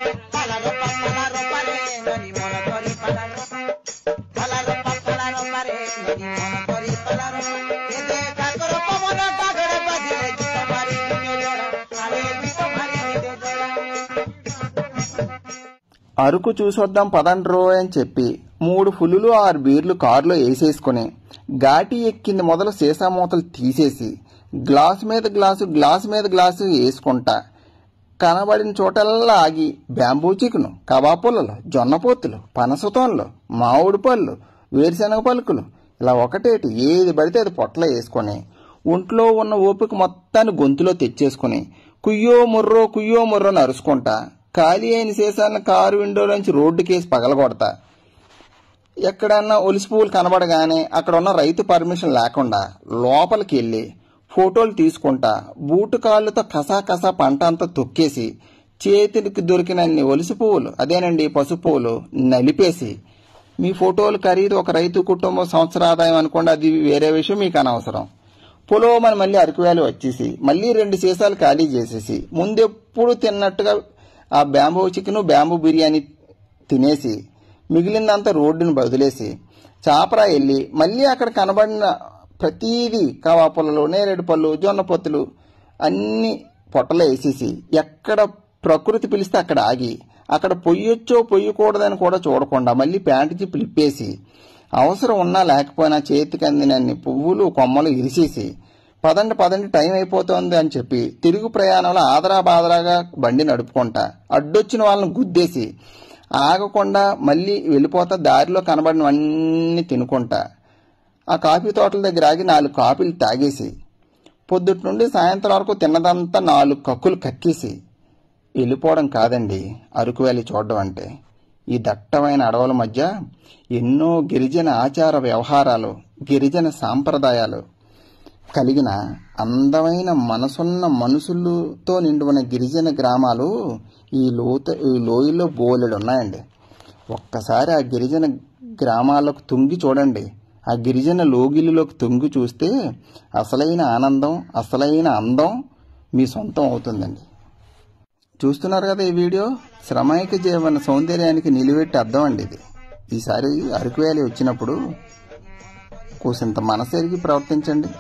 అరకు చూసొద్దాం పదండ్రో అని చెప్పి 3 ఫుల్లులు 6 బీర్లు కారులో వేసేసుకుని ఘాటి ఎక్కింది మొదలు సీసా మూతలు తీసేసి గ్లాసు మీద గ్లాసు వేసుకుంటా కనబడిన చోటల్లా ఆగి బ్యాంబూ చికెను, కబాబ్ పుల్లలు, జొన్న పొత్తులు, పనసతోన్లు, మామిడి పళ్ళు, వేరుశనగ పలుకులు ఇలా ఒకటేటి ఏది పడితే అది పొట్టలో వేసుకొని ఒంట్లో ఉన్న ఓపిక మొత్తాన్ని గొంతులో తెచ్చేసుకుని కుయ్యో ముర్రో నరుచుకుంటా ఖాళీ అయిన సీసాలను కారు విండోలోంచి రోడ్డుకేసి పగలగొడతా. ఎక్కడన్నా ఒలిసి పువ్వులు కనబడగానే అక్కడ ఉన్న రైతు పర్మిషన్ లేకుండా లోపలికి వెళ్ళి ఫోటోలు తీసుకుంటా బూటు కాళ్ళతో కసా పంట అంతా తొక్కేసి చేతికి దొరికినన్ని ఒలిసి పువ్వులు అదేనండి పసుపు పువ్వులు నలిపేసి మీ ఫోటోలు ఖరీదు ఒక రైతు కుటుంబం సంవత్సర ఆదాయం అనుకోండి, అది వేరే విషయం, మీకు అనవసరం. పొలోమని మళ్ళీ అరకు వ్యాలీ వచ్చేసి మళ్ళీ 2 సీసాలు ఖాళీ చేసేసి ముందెప్పుడు తిన్నట్టుగా ఆ బ్యాంబూ చికెను బ్యాంబూ బిర్యానీ తినేసి మిగిలిందంతా రోడ్డును వదిలేసి చాపరా వెళ్ళి మళ్ళీ అక్కడ కనబడిన ప్రతీది కబాబ్ పుల్లలు, నేరేడు పళ్ళు, జొన్న పొత్తులు అన్ని పొట్టలో వేసేసి ఎక్కడ ప్రకృతి పిలిస్తే అక్కడ ఆగి అక్కడ పొయ్యొచ్చో పొయ్యకూడదని కూడా చూడకుండా మళ్ళీ ప్యాంటు జిప్పు లిప్పేసి అవసరం ఉన్నా లేకపోయినా చేతికి అందినన్ని పువ్వులు కొమ్మలు ఇరిసేసి పదండి టైం అయిపోతుంది అని చెప్పి తిరుగు ప్రయాణంలో ఆదరాబాదరాగా బండి నడుపుకుంటా అడ్డొచ్చిన వాళ్ళని గుద్దేసి ఆగకుండా మళ్ళీ వెళ్ళిపోతా దారిలో కనబడినవన్నీ తినుకుంటా ఆ కాఫీ తోటల దగ్గర ఆగి 4 కాఫీలు తాగేసి పొద్దుటి నుండి సాయంత్రం వరకు తిన్నదంతా 4 కక్కులు కక్కేసి వెళ్ళిపోవడం కాదండి అరకు వ్యాలీ చూడడం అంటే. ఈ దట్టమైన అడవుల మధ్య ఎన్నో గిరిజన ఆచార వ్యవహారాలు, గిరిజన సాంప్రదాయాలు కలిగిన అందమైన మనసున్న మనుషులతో నిండున్న గిరిజన గ్రామాలు ఈ లోయలో బోలెడు ఉన్నాయండి. ఒక్కసారి ఆ గిరిజన గ్రామాలకు తుంగి చూడండి, ఆ గిరిజన లోగిలిలోకి తుంగి చూస్తే అసలైన ఆనందం, అసలైన అందం మీ సొంతం అవుతుందండి. చూస్తున్నారు కదా ఈ వీడియో, శ్రమైక జీవన సౌందర్యానికి నిలువెట్టి అర్థం అండి ఇది. ఈసారి అరకు వ్యాలీ వచ్చినప్పుడు కోసింత మనసెరిగి ప్రవర్తించండి.